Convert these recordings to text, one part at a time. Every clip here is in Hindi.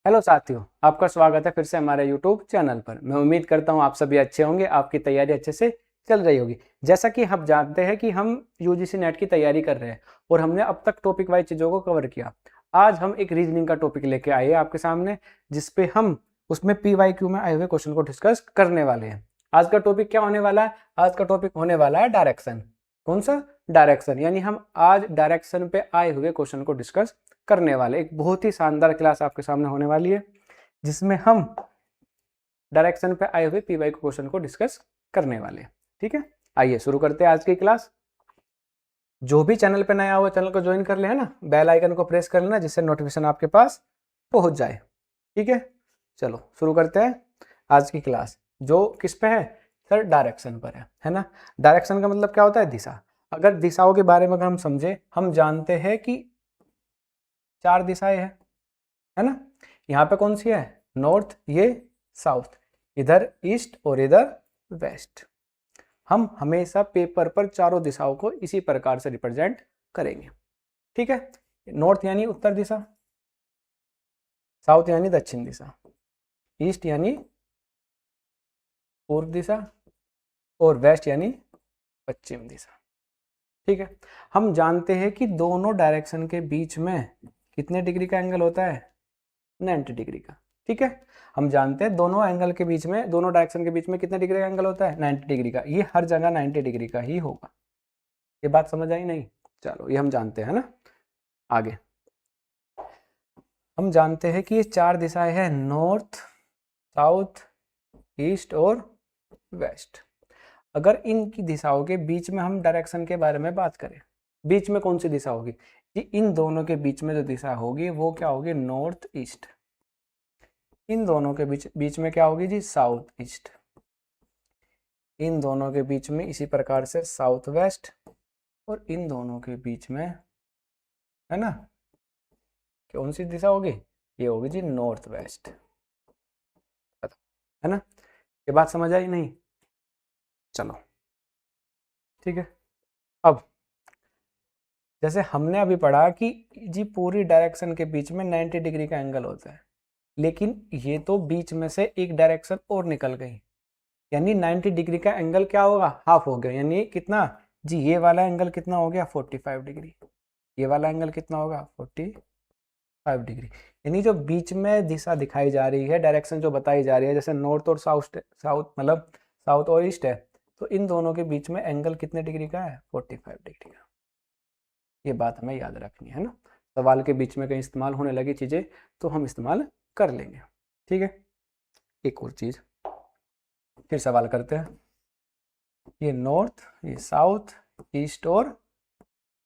हेलो साथियों, आपका स्वागत है फिर से हमारे यूट्यूब चैनल पर। मैं उम्मीद करता हूं आप सभी अच्छे होंगे, आपकी तैयारी अच्छे से चल रही होगी। जैसा कि हम जानते हैं कि हम यूजीसी नेट की तैयारी कर रहे हैं और हमने अब तक टॉपिक वाइज चीज़ों को कवर किया। आज हम एक रीजनिंग का टॉपिक लेके आए हैं आपके सामने, जिसपे हम उसमें PYQ में आए हुए क्वेश्चन को डिस्कस करने वाले हैं। आज का टॉपिक क्या होने वाला है? आज का टॉपिक होने वाला है डायरेक्शन। कौन सा? डायरेक्शन। यानी हम आज डायरेक्शन पे आए हुए क्वेश्चन को डिस्कस करने वाले। एक बहुत ही शानदार क्लास आपके सामने होने वाली है, जिसमें हम डायरेक्शन पे आए हुए PYQ क्वेश्चन को डिस्कस करने वाले हैं। ठीक है, आइए शुरू करते हैं आज की क्लास। जो भी चैनल पे नया हुआ चैनल को ज्वाइन कर ले, है ना, बेल आइकन को प्रेस कर लेना, जिससे नोटिफिकेशन आपके पास पहुंच जाए। ठीक है, चलो शुरू करते हैं आज की क्लास, जो किस पे है सर? डायरेक्शन पर है ना। डायरेक्शन का मतलब क्या होता है? दिशा। अगर दिशाओं के बारे में अगर हम समझे, हम जानते हैं कि 4 दिशाएं हैं, है ना। यहाँ पे कौन सी है? नॉर्थ, ये साउथ, इधर ईस्ट और इधर वेस्ट। हम हमेशा पेपर पर चारों दिशाओं को इसी प्रकार से रिप्रेजेंट करेंगे। ठीक है, नॉर्थ यानी उत्तर दिशा, साउथ यानी दक्षिण दिशा, ईस्ट यानी पूर्व दिशा और वेस्ट यानी पश्चिम दिशा। ठीक है, हम जानते हैं कि दोनों डायरेक्शन के बीच में कितने डिग्री का एंगल होता है? 90 डिग्री का। ठीक है, हम जानते हैं दोनों एंगल के बीच में, दोनों डायरेक्शन के बीच में कितने डिग्री का एंगल होता है? 90 डिग्री का। ये हर जगह 90 डिग्री का ही होगा। ये बात समझ आई नहीं? चलो, ये हम जानते हैं ना। आगे हम जानते हैं कि ये 4 दिशाएं हैं, नॉर्थ, साउथ, ईस्ट और वेस्ट। अगर इनकी दिशाओं के बीच में हम डायरेक्शन के बारे में बात करें, बीच में कौन सी दिशा होगी जी? इन दोनों के बीच में जो दिशा होगी वो क्या होगी? North east. इन दोनों के बीच में क्या होगी जी? South east. इन दोनों के बीच में इसी प्रकार से साउथ वेस्ट, और इन दोनों के बीच में, है ना, कौन सी दिशा होगी? ये होगी जी नॉर्थ वेस्ट, है ना। ये बात समझ आई नहीं? चलो ठीक है। अब जैसे हमने अभी पढ़ा कि जी पूरी डायरेक्शन के बीच में 90 डिग्री का एंगल होता है, लेकिन ये तो बीच में से एक डायरेक्शन और निकल गई, यानी 90 डिग्री का एंगल क्या होगा? हाफ हो गया। यानी कितना जी? ये वाला एंगल कितना हो गया? 45 डिग्री। ये वाला एंगल कितना होगा? 45 डिग्री। यानी जो बीच में दिशा दिखाई जा रही है, डायरेक्शन जो बताई जा रही है, जैसे नॉर्थ और साउथ, साउथ मतलब साउथ और ईस्ट है, तो इन दोनों के बीच में एंगल कितने डिग्री का है? 45 डिग्री का। ये बात हमें याद रखनी है ना। सवाल के बीच में कहीं इस्तेमाल होने लगी चीज़ें तो हम इस्तेमाल कर लेंगे। ठीक है, एक और चीज़ फिर सवाल करते हैं। ये नॉर्थ, ये साउथ, ईस्ट और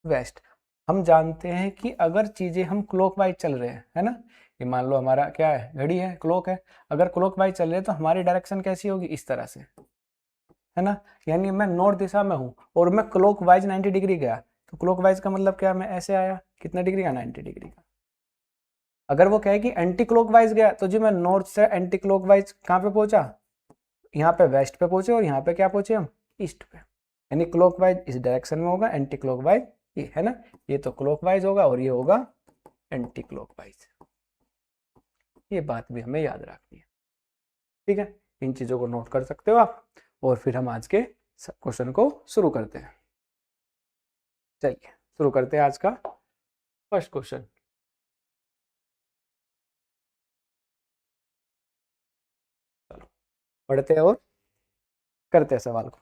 वेस्ट। हम जानते हैं कि अगर चीज़ें हम क्लॉकवाइज चल रहे हैं, है ना, ये मान लो हमारा क्या है? घड़ी है, क्लॉक है। अगर क्लॉकवाइज चल रहे हैं तो हमारी डायरेक्शन कैसी होगी? इस तरह से, है ना। यानी मैं नॉर्थ दिशा में हूँ और मैं क्लॉकवाइज 90 डिग्री गया, तो क्लॉकवाइज का मतलब क्या? मैं ऐसे आया, कितने डिग्री का? 90 डिग्री का। अगर वो कहे कि एंटी क्लॉकवाइज गया, तो जी मैं नॉर्थ से एंटी क्लॉकवाइज कहाँ पे पहुंचा? यहाँ पे वेस्ट पे पहुंचे, और यहाँ पे क्या पहुंचे हम? ईस्ट पे। यानी क्लॉकवाइज इस डायरेक्शन में होगा, एंटी क्लॉकवाइज ये, है ना। ये तो क्लॉकवाइज होगा और ये होगा एंटी क्लॉकवाइज। ये बात भी हमें याद रखनी है। ठीक है, इन चीजों को नोट कर सकते हो आप, और फिर हम आज के क्वेश्चन को शुरू करते हैं। चलिए शुरू करते हैं आज का फर्स्ट क्वेश्चन। चलो पढ़ते हैं और करते हैं सवाल को।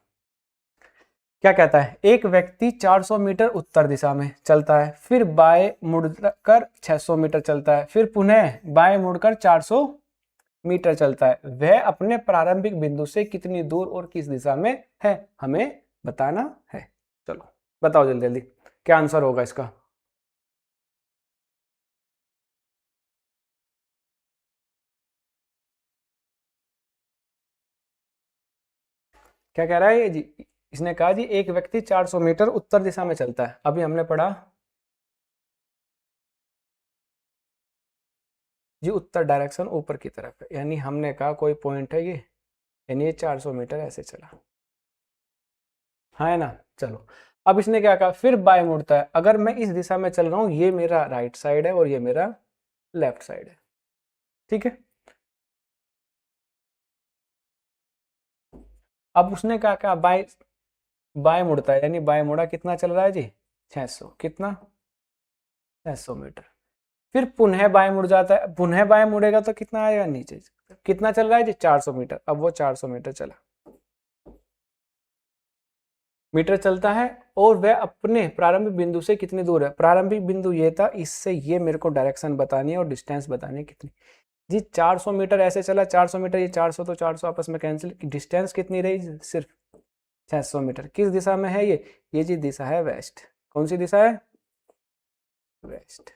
क्या कहता है? एक व्यक्ति 400 मीटर उत्तर दिशा में चलता है, फिर बाएं मुड़कर 600 मीटर चलता है, फिर पुनः बाएं मुड़कर 400 मीटर चलता है। वह अपने प्रारंभिक बिंदु से कितनी दूर और किस दिशा में है? हमें बताना है। चलो बताओ जल्दी जल्दी, क्या आंसर होगा इसका? क्या कह रहा है ये जी? इसने कहा जी एक व्यक्ति 400 मीटर उत्तर दिशा में चलता है। अभी हमने पढ़ा जी उत्तर डायरेक्शन ऊपर की तरफ है, यानी हमने कहा कोई पॉइंट है ये, यानी ये 400 मीटर ऐसे चला, हाँ है ना। चलो अब इसने क्या कहा? फिर बाएं मुड़ता है। अगर मैं इस दिशा में चल रहा हूँ, ये मेरा राइट साइड है और ये मेरा लेफ्ट साइड है, ठीक है। अब उसने क्या कहा, बाय बाय मुड़ता है, यानी बाय मुड़ा कितना चल रहा है जी, 600, कितना 600 मीटर। फिर पुनः बाएं मुड़ जाता है, पुनः बाएं मुड़ेगा तो कितना आएगा नीचे, कितना चल रहा है जी 400 मीटर। अब वो 400 मीटर चला, मीटर चलता है, और वह अपने प्रारंभिक बिंदु से कितनी दूर है। प्रारंभिक बिंदु ये था, इससे ये मेरे को डायरेक्शन बतानी है और डिस्टेंस बतानी है कितनी जी। 400 मीटर ऐसे चला, 400 मीटर, ये 400 तो 400 आपस में कैंसिल, डिस्टेंस कितनी रही, सिर्फ 600 मीटर। किस दिशा में है ये जी दिशा है वेस्ट। कौन सी दिशा है, वेस्ट।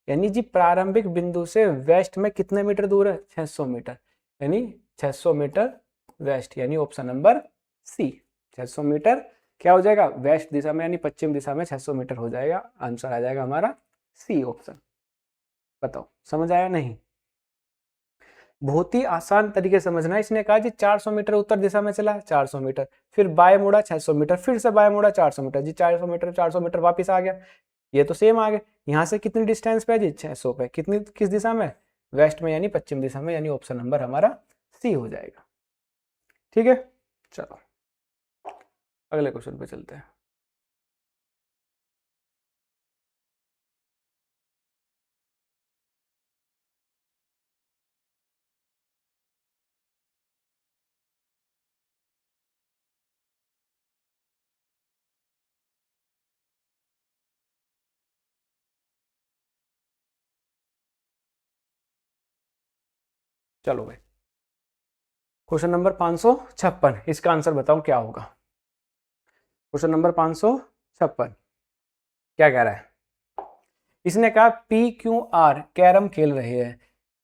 यानी जी प्रारंभिक बिंदु से वेस्ट में कितने मीटर दूर है, 600 मीटर, यानी 600 मीटर वेस्ट, यानी ऑप्शन नंबर सी। 600 मीटर क्या हो जाएगा, वेस्ट दिशा में, यानी पश्चिम दिशा में 600 मीटर हो जाएगा। आंसर आ जाएगा हमारा सी ऑप्शन। बताओ समझ आया नहीं। बहुत ही आसान तरीके समझना है। इसने कहा जी 400 मीटर उत्तर दिशा में चला, 400 मीटर, फिर बाय मुड़ा 600 मीटर, फिर से बाय मुड़ा 400 मीटर जी, 400 मीटर 400 मीटर वापस आ गया, ये तो सेम आ गया। यहाँ से कितनी डिस्टेंस पे है जी, 600 पे, कितनी, किस दिशा में, वेस्ट में, यानी पश्चिम दिशा में, यानी ऑप्शन नंबर हमारा सी हो जाएगा। ठीक है, चलो अगले क्वेश्चन पे चलते हैं। चलो भाई, क्वेश्चन नंबर 556, इसका आंसर बताओ क्या होगा। क्वेश्चन नंबर 556 क्या कह रहा है, इसने कहा पी क्यू आर कैरम खेल रहे हैं,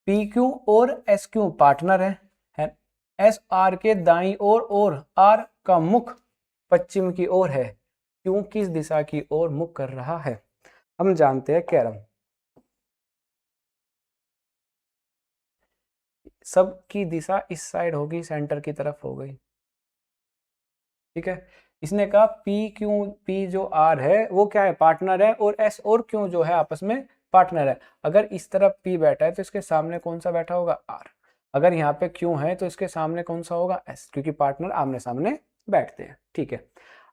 पी क्यू और एस क्यू पार्टनर है, एस आर के दाईं ओर और आर का मुख पश्चिम की ओर है, क्यों किस दिशा की ओर मुख कर रहा है। हम जानते हैं कैरम सब की दिशा इस साइड होगी, सेंटर की तरफ हो गई, ठीक है। इसने कहा पी क्यू, पी जो आर है वो क्या है, पार्टनर है, और एस और क्यू जो है आपस में पार्टनर है। अगर इस तरफ पी बैठा है तो इसके सामने कौन सा बैठा होगा, आर। अगर यहाँ पे क्यू है तो इसके सामने कौन सा होगा, एस, क्योंकि पार्टनर आमने सामने बैठते हैं, ठीक है।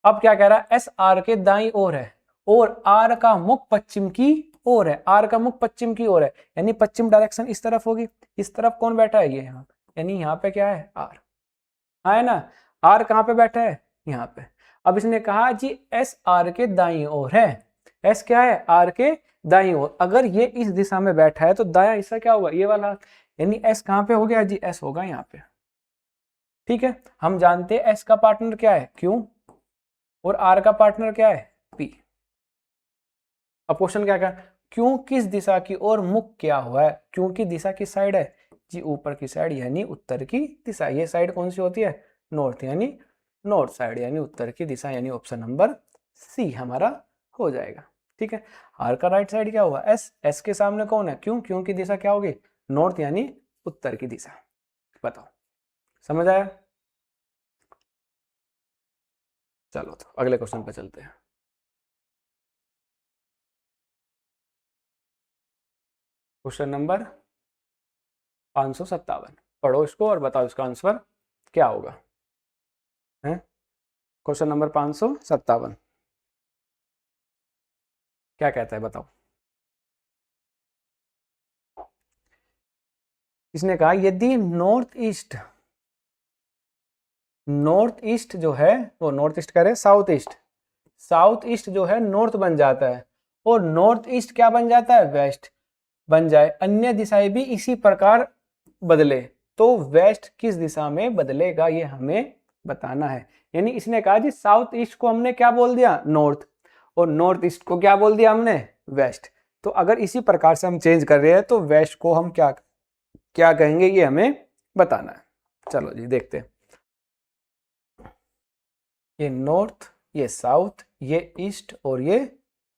अब क्या कह रहा है, एस आर के दाईं ओर है और आर का मुख पश्चिम की ओर है, आर का मुख पश्चिम की ओर है, यानी पश्चिम डायरेक्शन इस तरफ होगी। इस तरफ कौन बैठा है, ये यहाँ, यानी यहाँ पे क्या है, आर, हाँ है ना। आर कहाँ पे बैठा है, यहाँ पे। अब इसने कहा जी एस आर के दाईं ओर है, एस क्या है, आर के दाईं ओर। अगर ये इस दिशा में बैठा है तो दायां हिस्सा क्या होगा, ये वाला, यानी एस कहाँ पे हो गया जी, एस होगा यहाँ पे, ठीक है। हम जानते हैं एस का पार्टनर क्या है, क्यू, और आर का पार्टनर क्या है, पी। अब क्वेश्चन क्या क्या, क्यों किस दिशा की ओर मुख किया हुआ है, क्यों की दिशा किस साइड है जी, ऊपर की साइड, यानी उत्तर की दिशा। ये साइड कौन सी होती है, नॉर्थ, यानी नॉर्थ साइड, यानी उत्तर की दिशा, यानी ऑप्शन नंबर सी हमारा हो जाएगा, ठीक है। आर का राइट साइड क्या हुआ, एस, एस के सामने कौन है, क्यों, क्यों की दिशा क्या होगी, नॉर्थ, यानी उत्तर की दिशा। बताओ समझ आया। चलो तो अगले क्वेश्चन पे चलते हैं। क्वेश्चन नंबर 557, पढ़ो इसको और बताओ इसका आंसर क्या होगा। है क्वेश्चन नंबर 557 क्या कहता है, बताओ। इसने कहा यदि नॉर्थ ईस्ट जो है, वो नॉर्थ ईस्ट करे, साउथ ईस्ट, साउथ ईस्ट जो है नॉर्थ बन जाता है, और नॉर्थ ईस्ट क्या बन जाता है, वेस्ट बन जाए, अन्य दिशाएं भी इसी प्रकार बदले, तो वेस्ट किस दिशा में बदलेगा, ये हमें बताना है। यानी इसने कहा जी साउथ ईस्ट को हमने क्या बोल दिया, नॉर्थ, और नॉर्थ ईस्ट को क्या बोल दिया हमने, वेस्ट। तो अगर इसी प्रकार से हम चेंज कर रहे हैं तो वेस्ट को हम क्या क्या कहेंगे, ये हमें बताना है। चलो जी देखते हैं। ये नॉर्थ, ये साउथ, ये ईस्ट, और ये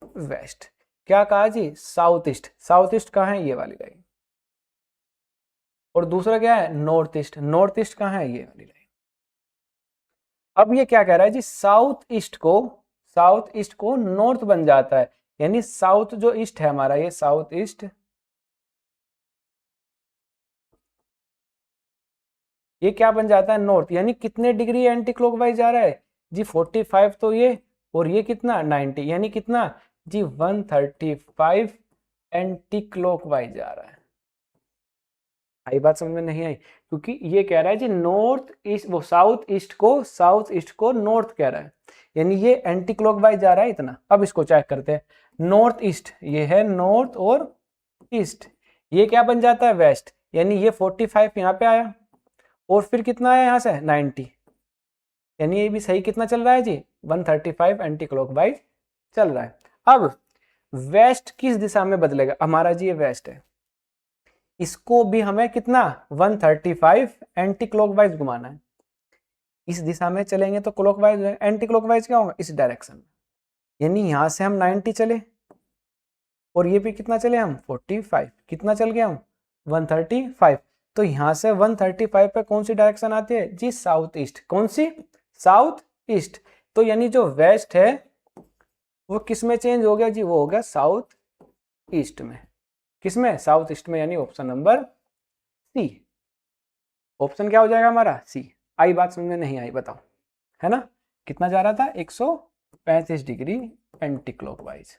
वेस्ट। क्या कहा जी, साउथ ईस्ट, साउथ ईस्ट कहाँ है, ये वाली लाइन, और दूसरा क्या है, नॉर्थ ईस्ट, नॉर्थ ईस्ट कहाँ है, ये वाली लाइन। अब ये क्या कह रहा है जी, साउथ ईस्ट को नॉर्थ बन जाता है, यानी साउथ जो ईस्ट है हमारा, ये साउथ ईस्ट ये क्या बन जाता है नॉर्थ, यानी कितने डिग्री एंटी क्लॉकवाइज जा रहा है जी 45 तो ये, और ये कितना 90, यानी कितना जी 135 एंटी क्लॉकवाइज जा रहा है। आई बात समझ में नहीं आई? क्योंकि ये कह रहा है जी नॉर्थ ईस्ट, वो साउथ ईस्ट को नॉर्थ कह रहा है, यानी ये एंटी क्लॉकवाइज जा रहा है इतना। अब इसको चेक करते हैं, नॉर्थ ईस्ट ये है नॉर्थ और ईस्ट, ये क्या बन जाता है वेस्ट, यानी ये 45 यहाँ पे आया और फिर कितना आया यहाँ से 90, यानी ये भी सही कितना चल रहा है जी 135 एंटी क्लॉकवाइज चल रहा है। अब वेस्ट किस दिशा में बदलेगा, हमारा जी ये वेस्ट है, इसको भी हमें कितना 135 एंटी क्लॉकवाइज घुमाना है। इस दिशा में चलेंगे तो क्लॉकवाइज, एंटी क्लॉकवाइज क्या होगा इस डायरेक्शन में, यानी यहां से हम 90 चले और ये भी कितना चले हम 45, कितना चल गए हम 135, तो यहां से 135 पे कौन सी डायरेक्शन आती है जी साउथ ईस्ट, कौन सी साउथ ईस्ट, तो यानी जो वेस्ट है वो किस में चेंज हो गया जी, वो हो गया साउथ ईस्ट में, किसमें साउथ ईस्ट में, यानी ऑप्शन नंबर सी, ऑप्शन क्या हो जाएगा हमारा सी। आई बात समझ में नहीं आई बताओ, है ना, कितना जा रहा था 135 डिग्री एंटी क्लॉकवाइज,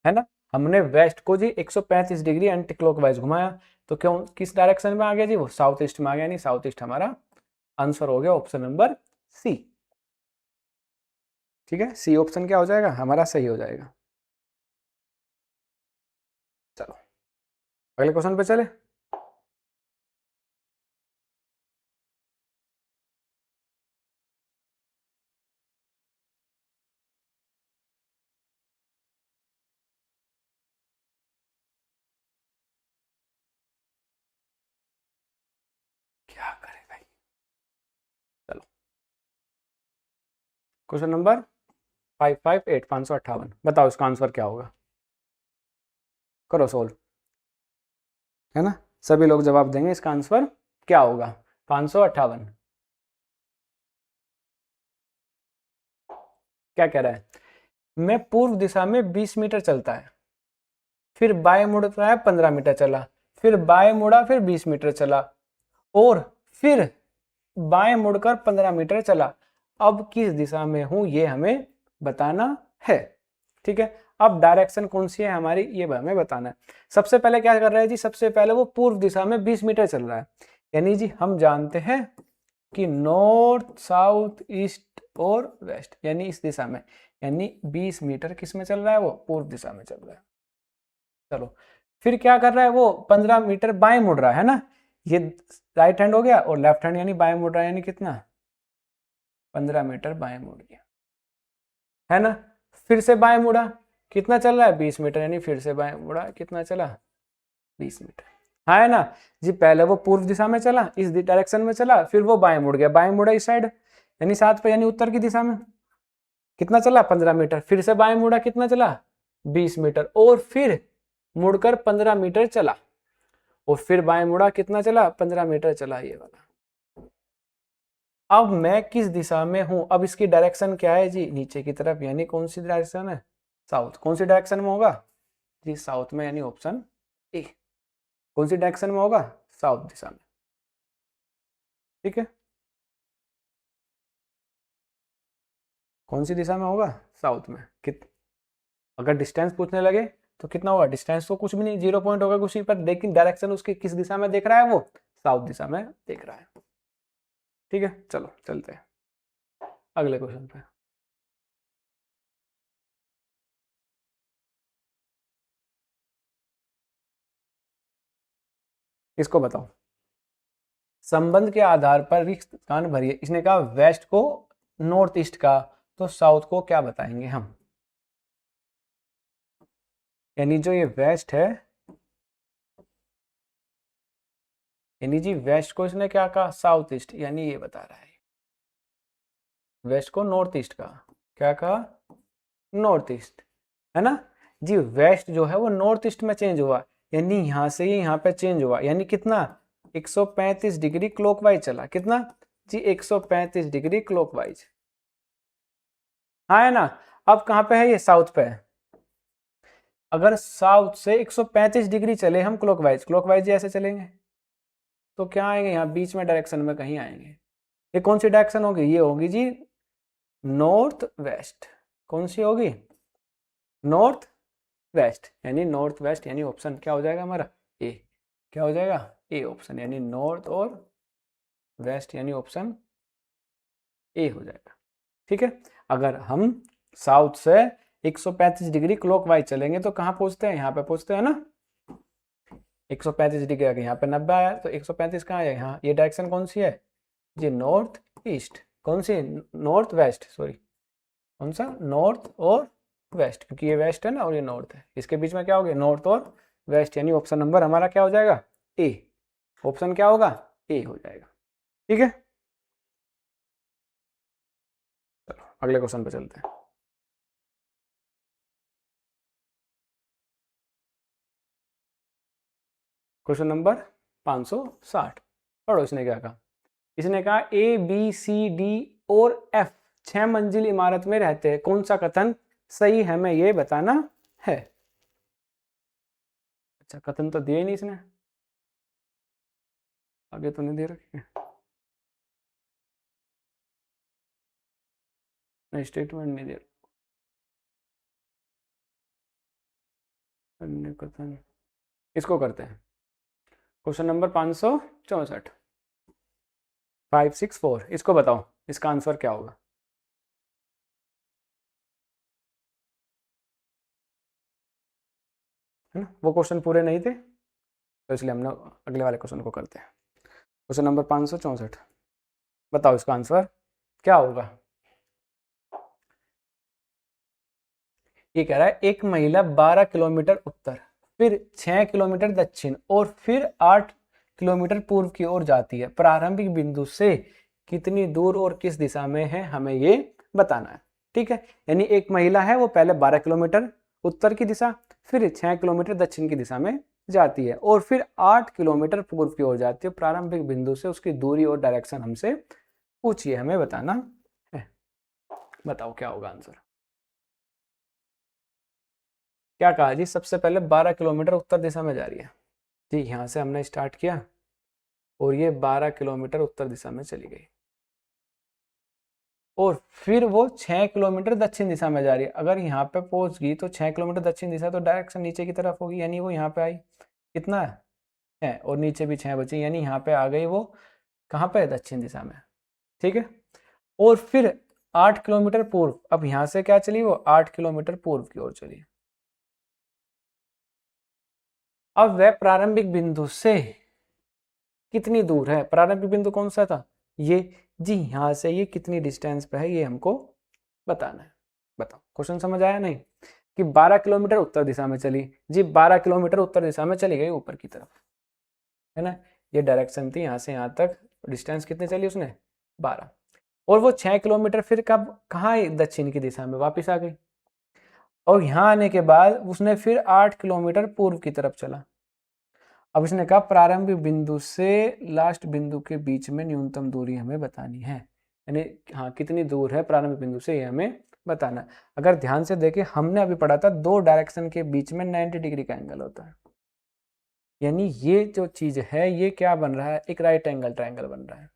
है ना, हमने वेस्ट को जी 135 डिग्री एंटी क्लॉकवाइज घुमाया, तो क्यों किस डायरेक्शन में आ गया जी वो साउथ ईस्ट में आ गया, यानी साउथ ईस्ट हमारा आंसर हो गया ऑप्शन नंबर सी। ठीक है, सी ऑप्शन क्या हो जाएगा हमारा सही हो जाएगा। चलो अगले क्वेश्चन पे चले। क्या करें भाई, चलो क्वेश्चन नंबर 558 558, बताओ इसका आंसर क्या होगा, करो सोल्व, है ना, सभी लोग जवाब देंगे इसका आंसर क्या होगा 558। क्या कह रहा है, मैं पूर्व दिशा में 20 मीटर चलता है, फिर बाएं मुड़ता है 15 मीटर चला, फिर बाएं मुड़ा फिर 20 मीटर चला, और फिर बाएं मुड़कर 15 मीटर चला, अब किस दिशा में हूं ये हमें बताना है। ठीक है, अब डायरेक्शन कौन सी है हमारी ये हमें बताना है। सबसे पहले क्या कर रहा है जी, सबसे पहले वो पूर्व दिशा में 20 मीटर चल रहा है, यानी जी हम जानते हैं कि नॉर्थ साउथ ईस्ट और वेस्ट, यानी इस दिशा में, यानी 20 मीटर किस में चल रहा है वो पूर्व दिशा में चल रहा है। चलो फिर क्या कर रहा है वो 15 मीटर बाएं मुड़ रहा है ना, ये राइट हैंड हो गया और लेफ्ट हैंड यानी बाएं मुड़ रहा है, यानी कितना 15 मीटर बाएं मुड़ गया, है ना, फिर से बाएं मुड़ा कितना चल रहा है 20 मीटर, यानी फिर से बाएं मुड़ा कितना चला 20 मीटर, हाँ है ना जी, पहले वो पूर्व दिशा में चला इस डायरेक्शन में चला, फिर वो बाएं मुड़ गया, बाएं मुड़ा इस साइड यानी 7 पे, यानी उत्तर की दिशा में कितना चला 15 मीटर, फिर से बाएं मुड़ा कितना चला 20 मीटर, और फिर मुड़कर 15 मीटर चला, और फिर बाएं मुड़ा कितना चला 15 मीटर चला ये वाला। अब मैं किस दिशा में हूं, अब इसकी डायरेक्शन क्या है जी नीचे की तरफ, यानी कौन सी डायरेक्शन है साउथ, कौन सी डायरेक्शन में होगा जी साउथ में, यानी ऑप्शन ए, कौन सी डायरेक्शन में होगा साउथ दिशा में। ठीक है, कौन सी दिशा में होगा साउथ में, अगर डिस्टेंस पूछने लगे तो कितना होगा, डिस्टेंस तो कुछ भी नहीं 0 पॉइंट होगा कुछ पर, लेकिन डायरेक्शन उसकी किस दिशा में देख रहा है वो साउथ दिशा में देख रहा है। ठीक है, चलो चलते हैं अगले क्वेश्चन पे। इसको बताओ, संबंध के आधार पर रिक्त कान भरिए, इसने कहा वेस्ट को नॉर्थ ईस्ट का, तो साउथ को क्या बताएंगे हम, यानी जो ये वेस्ट है, यानी जी वेस्ट को इसने क्या कहा साउथ ईस्ट, यानी ये बता रहा है वेस्ट को नॉर्थ ईस्ट का, क्या कहा नॉर्थ ईस्ट, है ना जी, वेस्ट जो है वो नॉर्थ ईस्ट में चेंज हुआ, यानी यहां से ही यहां पे चेंज हुआ, यानी कितना 135 डिग्री क्लॉकवाइज चला, कितना जी 135 डिग्री क्लॉकवाइज, हाँ है ना। अब कहां पे है ये साउथ पे है, अगर साउथ से 135 डिग्री चले हम क्लॉकवाइज, क्लॉकवाइज ऐसे चलेंगे तो क्या आएंगे यहाँ बीच में डायरेक्शन में कहीं आएंगे। ये कौन सी डायरेक्शन होगी, ये होगी जी नॉर्थ वेस्ट। कौन सी होगी, नॉर्थ वेस्ट, यानी नॉर्थ वेस्ट, यानी ऑप्शन क्या हो जाएगा हमारा ए। क्या हो जाएगा ए ऑप्शन, यानी नॉर्थ और वेस्ट यानी ऑप्शन ए हो जाएगा। ठीक है, अगर हम साउथ से 135 डिग्री क्लॉकवाइज चलेंगे तो कहाँ पहुंचते हैं, यहाँ पे पहुंचते हैं ना। 135 डिग्री अगर यहाँ पे 90 आया तो 135 कहाँ है, यहाँ। ये डायरेक्शन कौन सी है जी, नॉर्थ ईस्ट। कौन सी, नॉर्थ वेस्ट, सॉरी कौन सा, नॉर्थ और वेस्ट, क्योंकि ये वेस्ट है ना और ये नॉर्थ है, इसके बीच में क्या हो गया नॉर्थ और वेस्ट, यानी ऑप्शन नंबर हमारा क्या हो जाएगा ए। ऑप्शन क्या होगा ए हो जाएगा। ठीक है, चलो अगले क्वेश्चन पे चलते हैं। क्वेश्चन नंबर 560, पढ़ो इसने क्या कहा। इसने कहा ए बी सी डी और एफ 6 मंजिल इमारत में रहते हैं, कौन सा कथन सही है, हमें ये बताना है। अच्छा, कथन तो दिया ही नहीं इसने, आगे तो नहीं दे रखे, नहीं स्टेटमेंट नहीं दे रहा, अन्य कथन। इसको करते हैं, क्वेश्चन नंबर 564, 564, इसको बताओ इसका आंसर क्या होगा। है ना, वो क्वेश्चन पूरे नहीं थे तो इसलिए हम लोग अगले वाले क्वेश्चन को करते हैं। क्वेश्चन नंबर 564, बताओ इसका आंसर क्या होगा। ये कह रहा है एक महिला 12 किलोमीटर उत्तर, फिर 6 किलोमीटर दक्षिण और फिर 8 किलोमीटर पूर्व की ओर जाती है, प्रारंभिक बिंदु से कितनी दूर और किस दिशा में है, हमें ये बताना है। ठीक है, यानी एक महिला है वो पहले 12 किलोमीटर उत्तर की दिशा, फिर 6 किलोमीटर दक्षिण की दिशा में जाती है और फिर 8 किलोमीटर पूर्व की ओर जाती है, प्रारंभिक बिंदु से उसकी दूरी और डायरेक्शन हमसे पूछिए, हमें बताना है। बताओ क्या होगा आंसर। क्या कहा जी, सबसे पहले 12 किलोमीटर उत्तर दिशा में जा रही है जी, यहाँ से हमने स्टार्ट किया और ये 12 किलोमीटर उत्तर दिशा में चली गई और फिर वो 6 किलोमीटर दक्षिण दिशा में जा रही है। अगर यहाँ पे पहुंच गई तो 6 किलोमीटर दक्षिण दिशा तो डायरेक्शन नीचे की तरफ होगी, यानी वो यहाँ पे आई, कितना है और नीचे भी 6 बची, यानी यहाँ पे आ गई वो कहाँ पे, दक्षिण दिशा में। ठीक है, और फिर 8 किलोमीटर पूर्व, अब यहाँ से क्या चली वो 8 किलोमीटर पूर्व की ओर चली। अब वह प्रारंभिक बिंदु से कितनी दूर है, प्रारंभिक बिंदु कौन सा था ये जी, यहाँ से ये कितनी डिस्टेंस पे है ये हमको बताना है। बताओ क्वेश्चन समझ आया नहीं, कि 12 किलोमीटर उत्तर दिशा में चली जी, 12 किलोमीटर उत्तर दिशा में चली गई ऊपर की तरफ, है ना। ये डायरेक्शन थी यहाँ से यहाँ तक, डिस्टेंस कितनी चली उसने 12, और वो 6 किलोमीटर फिर कब कहाँ आई, दक्षिण की दिशा में वापिस आ गई, और यहाँ आने के बाद उसने फिर 8 किलोमीटर पूर्व की तरफ चला। अब इसने कहा प्रारंभिक बिंदु से लास्ट बिंदु के बीच में न्यूनतम दूरी हमें बतानी है, यानी हाँ कितनी दूर है प्रारंभिक बिंदु से ये हमें बताना है। अगर ध्यान से देखें हमने अभी पढ़ा था दो डायरेक्शन के बीच में 90 डिग्री का एंगल होता है, यानी ये जो चीज है ये क्या बन रहा है, एक राइट एंगल ट्रायंगल बन रहा है,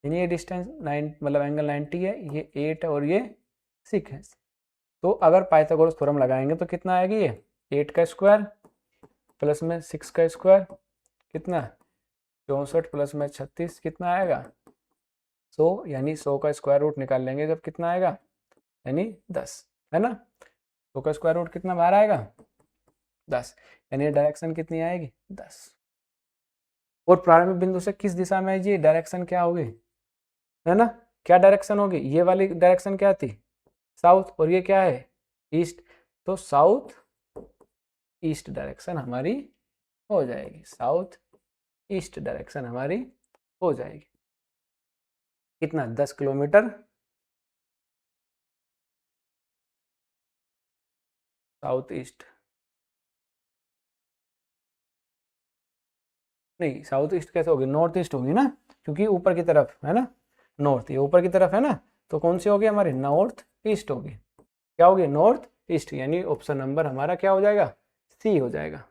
यानी ये डिस्टेंस 9 मतलब एंगल 90 है, ये 8 है और ये 6 है। तो अगर पाइथागोरस थ्योरम लगाएंगे तो कितना आएगा, ये 8 का स्क्वायर प्लस में 6 का स्क्वायर कितना 64 प्लस में 36 कितना आएगा 100, यानी 100 का स्क्वायर रूट निकाल लेंगे जब कितना आएगा यानी 10, है ना। 100 का स्क्वायर रूट कितना बाहर आएगा 10, यानी डायरेक्शन कितनी आएगी 10। और प्रारंभिक बिंदु से किस दिशा में आएगी, डायरेक्शन क्या होगी, है ना, क्या डायरेक्शन होगी, ये वाली डायरेक्शन क्या थी साउथ, और ये क्या है ईस्ट, तो साउथ ईस्ट डायरेक्शन हमारी हो जाएगी, साउथ ईस्ट डायरेक्शन हमारी हो जाएगी। कितना 10 किलोमीटर साउथ ईस्ट, नहीं साउथ ईस्ट कैसे होगी, नॉर्थ ईस्ट होगी ना, क्योंकि ऊपर की तरफ है ना, नॉर्थ ये ऊपर की तरफ है ना, तो कौन सी होगी हमारी नॉर्थ ईस्ट होगी, क्या होगी नॉर्थ ईस्ट, यानी ऑप्शन नंबर हमारा क्या हो जाएगा सी हो जाएगा,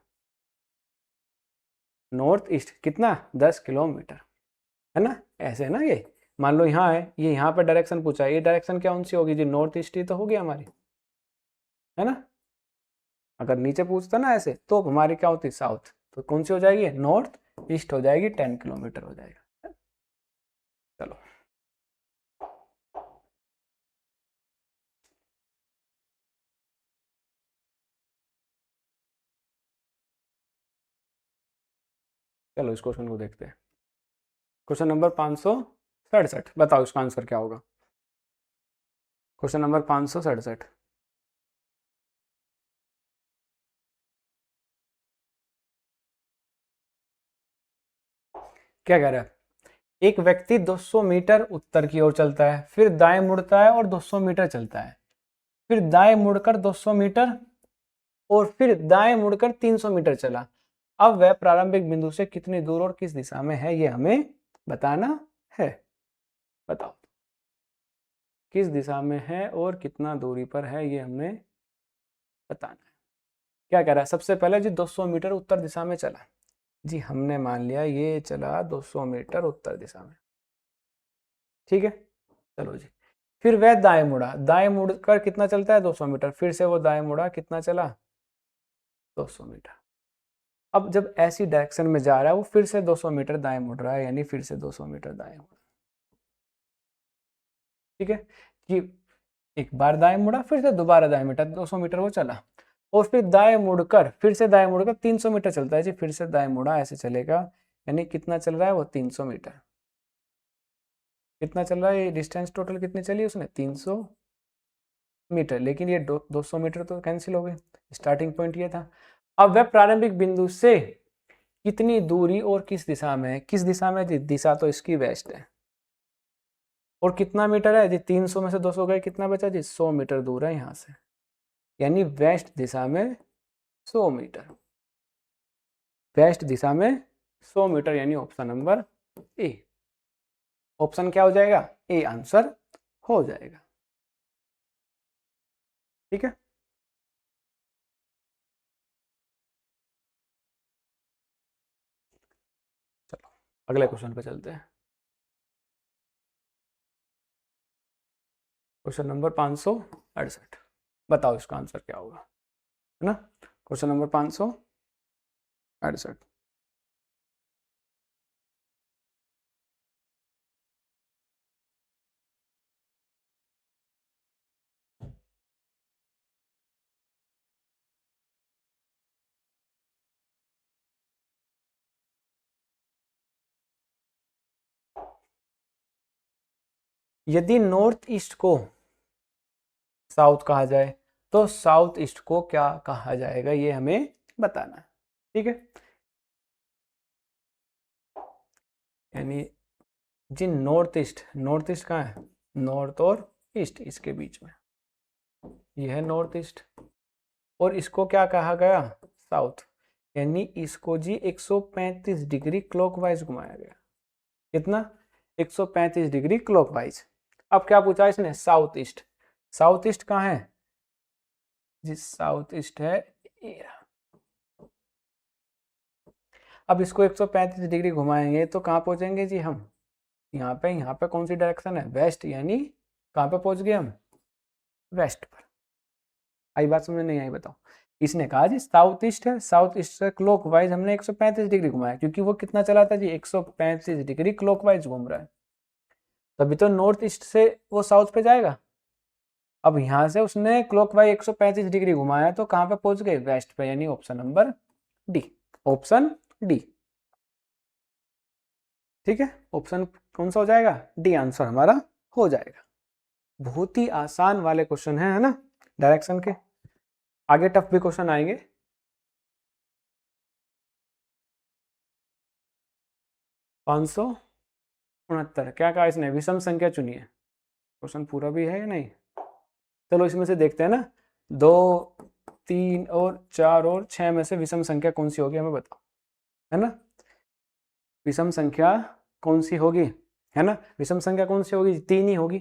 नॉर्थ ईस्ट कितना 10 किलोमीटर, है ना, ऐसे है ना। ये मान लो यहाँ है, ये यहाँ पे डायरेक्शन पूछा है, ये डायरेक्शन क्या कौन सी होगी जी, नॉर्थ ईस्ट ही तो होगी हमारी, है ना। अगर नीचे पूछता ना ऐसे तो हमारी क्या होती साउथ, तो कौन सी हो जाएगी नॉर्थ ईस्ट हो जाएगी, 10 किलोमीटर हो जाएगा। चलो चलो इस क्वेश्चन को देखते हैं। क्वेश्चन नंबर 567, बताओ इसका आंसर क्या होगा। क्वेश्चन नंबर 567, क्या कह रहा है, एक व्यक्ति 200 मीटर उत्तर की ओर चलता है, फिर दाएं मुड़ता है और 200 मीटर चलता है, फिर दाएं मुड़कर 200 मीटर और फिर दाएं मुड़कर 300 मीटर चला। अब वह प्रारंभिक बिंदु से कितनी दूर और किस दिशा में है, ये हमें बताना है। बताओ किस दिशा में है और कितना दूरी पर है, ये हमें बताना है। क्या कह रहा है, सबसे पहले जी 200 मीटर उत्तर दिशा में चला जी, हमने मान लिया ये चला 200 मीटर उत्तर दिशा में, ठीक है। चलो जी, फिर वह दाएं मुड़ा, दाएं मुड़कर कितना चलता है 200 मीटर, फिर से वो दाएं मुड़ा, कितना चला 200 मीटर। अब जब ऐसी डायरेक्शन में जा रहा है वो फिर से 200 मीटर दाएं मुड़ रहा है, यानी फिर से 200 मीटर दाएं मुड़ा, ठीक है। कि एक बार दाएं मुड़ा, फिर से दोबारा दाएं मुड़ा, 200 मीटर वो चला, और फिर दाएं मुड़कर फिर से दाएं मुड़कर 300 मीटर चलता है जी, फिर से दाएं मुड़ा, ऐसे चलेगा, यानी कितना चल रहा है वो 300 मीटर। कितना चल रहा है ये डिस्टेंस, टोटल कितनी चली उसने 300 मीटर, लेकिन ये 200 मीटर तो कैंसिल हो गए, स्टार्टिंग पॉइंट ये था। अब वह प्रारंभिक बिंदु से कितनी दूरी और किस दिशा में है, किस दिशा में जी, दिशा तो इसकी वेस्ट है, और कितना मीटर है जी, 300 में से 200 गए, कितना बचा जी 100 मीटर दूर है यहाँ से, यानी वेस्ट दिशा में 100 मीटर, वेस्ट दिशा में 100 मीटर, यानी ऑप्शन नंबर ए। ऑप्शन क्या हो जाएगा, ए आंसर हो जाएगा, ठीक है। चलो अगले क्वेश्चन पे चलते हैं। क्वेश्चन नंबर 568, बताओ इसका आंसर क्या होगा, है ना। क्वेश्चन नंबर 568, यदि नॉर्थ ईस्ट को साउथ कहा जाए तो साउथ ईस्ट को क्या कहा जाएगा, ये हमें बताना है, ठीक है। यानी जी नॉर्थ ईस्ट कहाँ है, नॉर्थ और ईस्ट इसके बीच में, ये है नॉर्थ ईस्ट, और इसको क्या कहा गया साउथ, यानी इसको जी 135 डिग्री क्लॉकवाइज घुमाया गया, कितना 135 डिग्री क्लॉकवाइज। अब क्या पूछा इसने, साउथ ईस्ट, साउथ ईस्ट कहाँ है जी, साउथ ईस्ट है ये। अब इसको 135 डिग्री घुमाएंगे तो कहाँ पहुंचेंगे जी हम, यहाँ पे कौन सी डायरेक्शन है वेस्ट, यानी कहाँ पे पहुंच गए हम वेस्ट पर। आई बात समझ नहीं आई, बताओ। इसने कहा जी साउथ ईस्ट है, साउथ ईस्ट से क्लॉकवाइज हमने 135 डिग्री घुमाया, क्योंकि वो कितना चला था जी 135 डिग्री क्लॉकवाइज घूम रहा है, तभी तो नॉर्थ ईस्ट से वो साउथ पे जाएगा। अब यहाँ से उसने क्लॉकवाइज 135 डिग्री घुमाया तो कहाँ पे पहुंच गए वेस्ट पे, यानी option number D, option D, ठीक है। ऑप्शन कौन सा हो जाएगा, डी आंसर हमारा हो जाएगा। बहुत ही आसान वाले क्वेश्चन है ना डायरेक्शन के, आगे टफ भी क्वेश्चन आएंगे। 569, क्या कहा इसने, विषम संख्या चुनिए, क्वेश्चन पूरा भी है या नहीं। चलो इसमें से देखते हैं ना, 2, 3 और 4 और 6 में से विषम संख्या कौन सी होगी हमें बताओ, है ना। विषम संख्या कौन सी होगी, है ना, विषम संख्या कौन सी होगी, 3 ही होगी।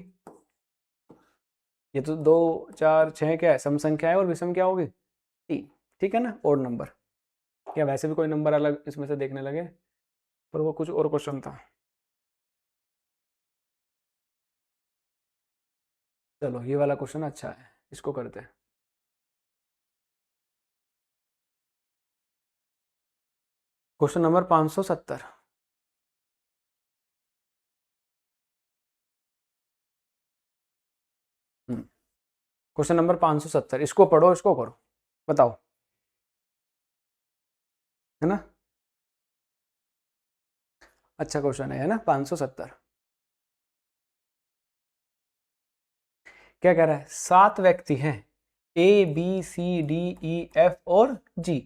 ये तो 2, 4, 6 क्या है सम संख्या है, और विषम क्या होगी 3, ठीक है ना, और नंबर। या वैसे भी कोई नंबर अलग इसमें से देखने लगे, पर वो कुछ और क्वेश्चन था। चलो ये वाला क्वेश्चन अच्छा है, इसको करते हैं। Question number 570। क्वेश्चन नंबर 570, इसको पढ़ो, इसको करो, बताओ, है ना? अच्छा क्वेश्चन है ना? 570 क्या कह रहा है? 7 व्यक्ति हैं, A B C D E F और जी,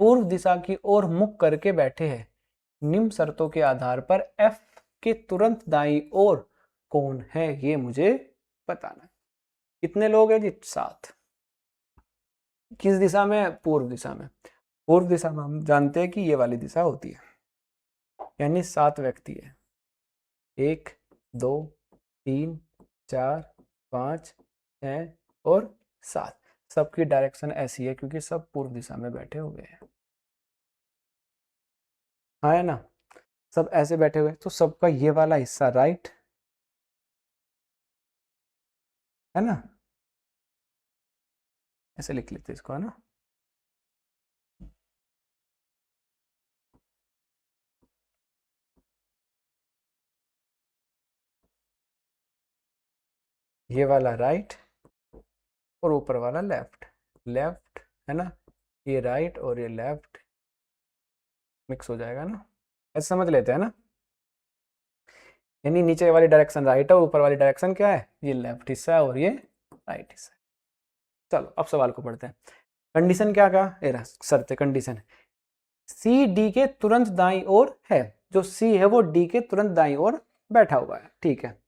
पूर्व दिशा की ओर मुख करके बैठे हैं। निम्न शर्तों के आधार पर एफ के तुरंत दाईं ओर कौन है, ये मुझे बताना है। कितने लोग हैं जी? 7। किस दिशा में? पूर्व दिशा में। पूर्व दिशा में हम जानते हैं कि ये वाली दिशा होती है, यानी 7 व्यक्ति है। 1 2 3 4 5 6 और 7। सबकी डायरेक्शन ऐसी है क्योंकि सब पूर्व दिशा में बैठे हुए हैं, हाँ है ना? सब ऐसे बैठे हुए, तो सबका ये वाला हिस्सा राइट है ना? ऐसे लिख लेते इसको, है ना? ये वाला राइट और ऊपर वाला लेफ्ट। लेफ्ट है ना? ये राइट और ये लेफ्ट मिक्स हो जाएगा ना, ऐसे समझ लेते हैं ना? यानी नीचे वाली डायरेक्शन राइट है, ऊपर वाली डायरेक्शन क्या है? ये लेफ्ट हिस्सा है और ये राइट हिस्सा है। चलो अब सवाल को पढ़ते हैं। कंडीशन क्या कहा? एरा शर्त कंडीशन, सी डी के तुरंत दाईं ओर है। जो सी है वो डी के तुरंत दाईं ओर बैठा हुआ है, ठीक है।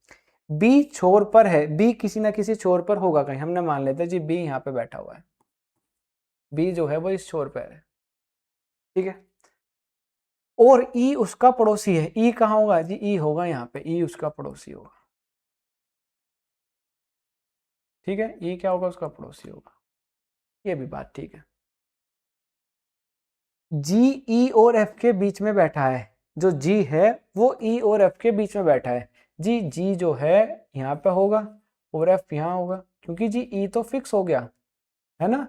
बी छोर पर है, बी किसी ना किसी छोर पर होगा कहीं, हमने मान लेते हैं जी बी यहाँ पे बैठा हुआ है, बी जो है वो इस छोर पर है, ठीक है। और ई उसका पड़ोसी है, ई कहाँ होगा जी? ई होगा यहाँ पे, ई उसका पड़ोसी होगा, ठीक है। ई क्या होगा? उसका पड़ोसी होगा, ये भी बात ठीक है। जी ई और एफ के बीच में बैठा है, जो जी है वो ई और एफ के बीच में बैठा है। जी जो है यहाँ पे होगा और एफ यहाँ होगा, क्योंकि जी ई तो फिक्स हो गया है ना,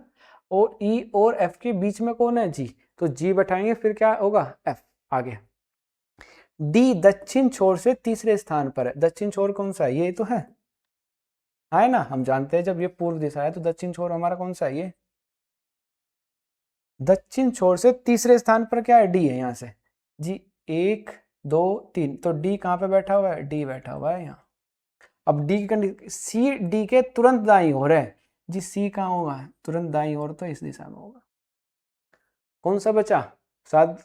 और ई और एफ के बीच में कौन है? जी, तो जी बैठाएंगे, फिर क्या होगा? एफ। आगे डी दक्षिण छोर से तीसरे स्थान पर है। दक्षिण छोर कौन सा है? ये तो है ना? हम जानते हैं जब ये पूर्व दिशा है तो दक्षिण छोर हमारा कौन सा है? ये दक्षिण छोर से तीसरे स्थान पर क्या है? डी है यहाँ से जी, 1 2 3, तो डी कहाँ पे बैठा हुआ है? डी बैठा हुआ है यहाँ। अब डी की कंडीशन, सी डी के तुरंत दाईं ओर है जी, सी कहाँ होगा? तुरंत दाईं ओर तो इस दिशा में होगा। कौन सा बचा? साथ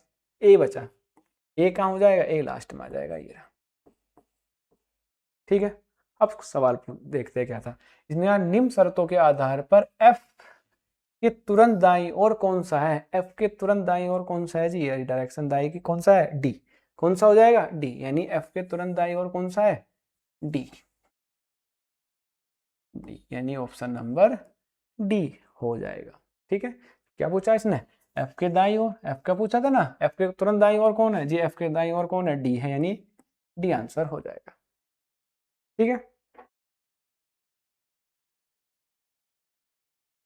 ए बचा, ए कहाँ हो जाएगा? ए लास्ट में आ जाएगा, ये रहा, ठीक है। अब सवाल देखते हैं क्या था इसमें। यहाँ निम्न शर्तों के आधार पर एफ के तुरंत दाईं ओर कौन सा है? एफ के तुरंत दाईं ओर कौन सा है जी? ये डायरेक्शन दाईं की कौन सा है? डी। कौन सा हो जाएगा? डी, यानी एफ के तुरंत दाईं ओर कौन सा है? डी। डी यानी ऑप्शन नंबर डी हो जाएगा, ठीक है। क्या पूछा इसने? एफ के दाईं ओर, एफ का पूछा था ना, एफ के तुरंत दाईं ओर कौन है जी? एफ के दाईं ओर कौन है? डी है, यानी डी आंसर हो जाएगा, ठीक है।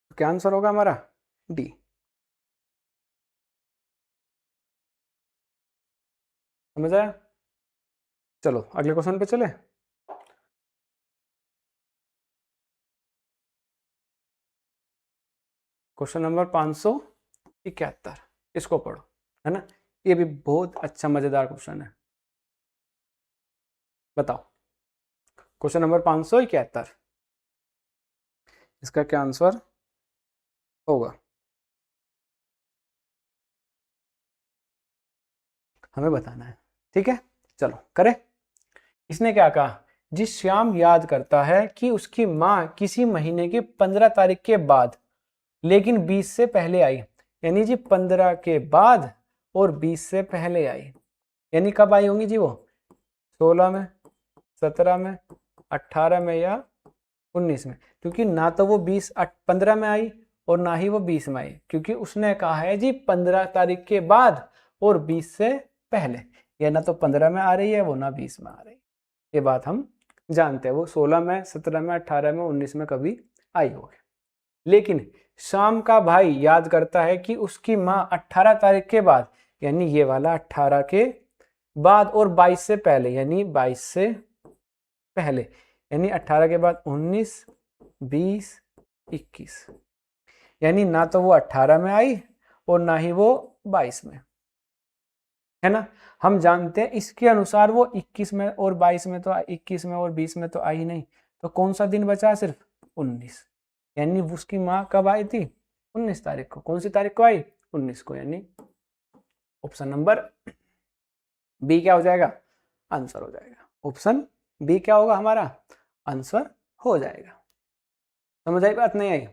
तो क्या आंसर होगा हमारा? डी। समझ आया? चलो अगले क्वेश्चन पे चले। क्वेश्चन नंबर 571, इसको पढ़ो, है ना? ये भी बहुत अच्छा मजेदार क्वेश्चन है। बताओ, क्वेश्चन नंबर 571, इसका क्या आंसर होगा? हमें बताना है, ठीक है। चलो करें। इसने क्या कहा जी? श्याम याद करता है कि उसकी माँ किसी महीने की 15 तारीख के बाद, लेकिन 20 से पहले आई। यानी जी 15 के बाद और 20 से पहले आई, यानी कब आई होंगी जी वो? 16 में, 17 में, 18 में या 19 में, क्योंकि ना तो वो 15 में आई और ना ही वो 20 में आई, क्योंकि उसने कहा है जी 15 तारीख के बाद और 20 से पहले। ये ना तो 15 में आ रही है, वो ना 20 में आ रही है। ये बात हम जानते हैं, वो 16 में, 17 में, 18 में, 19 में कभी आई होगी। लेकिन शाम का भाई याद करता है कि उसकी माँ 18 तारीख के बाद, यानी ये वाला 18 के बाद और 22 से पहले, यानी 22 से पहले, यानी 18 के बाद 19, 20, 21, यानी ना तो वो 18 में आई और ना ही वो 22 में, है ना। हम जानते हैं इसके अनुसार वो 21 में और 22 में तो 21 में और 20 में तो आई नहीं, तो कौन सा दिन बचा? सिर्फ 19, यानी उसकी माँ कब आई थी? 19 तारीख को। कौन सी तारीख को आई? 19 को, यानी ऑप्शन नंबर बी क्या हो जाएगा? आंसर हो जाएगा। ऑप्शन बी क्या होगा हमारा? आंसर हो जाएगा। समझ आई बात? नहीं आई,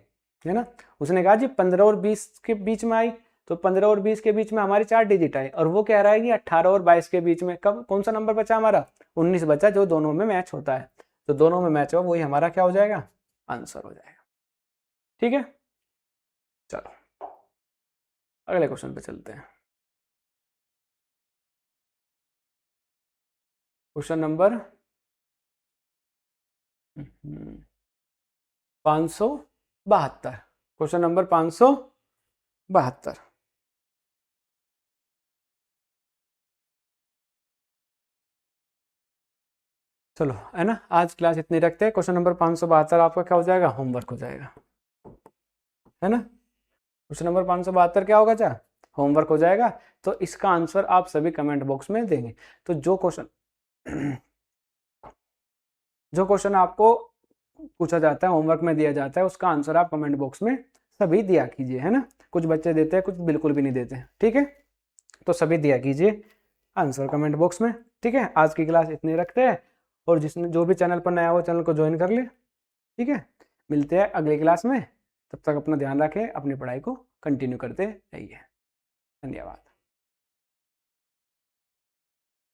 है ना। उसने कहा जी 15 और 20 के बीच में आई, तो 15 और 20 के बीच में हमारी 4 डिजिट आई, और वो कह रहा है कि 18 और 22 के बीच में कब कौन सा नंबर बचा हमारा? 19 बचा, जो दोनों में मैच होता है। तो दोनों में मैच हो वही हमारा क्या हो जाएगा? आंसर हो जाएगा। ठीक है, चलो अगले क्वेश्चन पे चलते हैं। Question number 572। Question number 572। चलो, है ना, आज क्लास इतनी रखते हैं। क्वेश्चन नंबर 572 आपका क्या हो जाएगा? होमवर्क हो जाएगा, है ना। क्वेश्चन नंबर 572 क्या होगा? चाहे होमवर्क हो जाएगा। तो इसका आंसर आप सभी कमेंट बॉक्स में देंगे। तो जो क्वेश्चन आपको पूछा जाता है, होमवर्क में दिया जाता है, उसका आंसर आप कमेंट बॉक्स में सभी दिया कीजिए, है ना। कुछ बच्चे देते हैं, कुछ बिल्कुल भी नहीं देते, ठीक है। तो सभी दिया कीजिए आंसर कमेंट बॉक्स में, ठीक है। आज की क्लास इतनी रखते हैं, और जिसने जो भी चैनल पर नया हो चैनल को ज्वाइन कर ले, ठीक है। मिलते हैं अगली क्लास में, तब तक अपना ध्यान रखें, अपनी पढ़ाई को कंटिन्यू करते रहिए। धन्यवाद।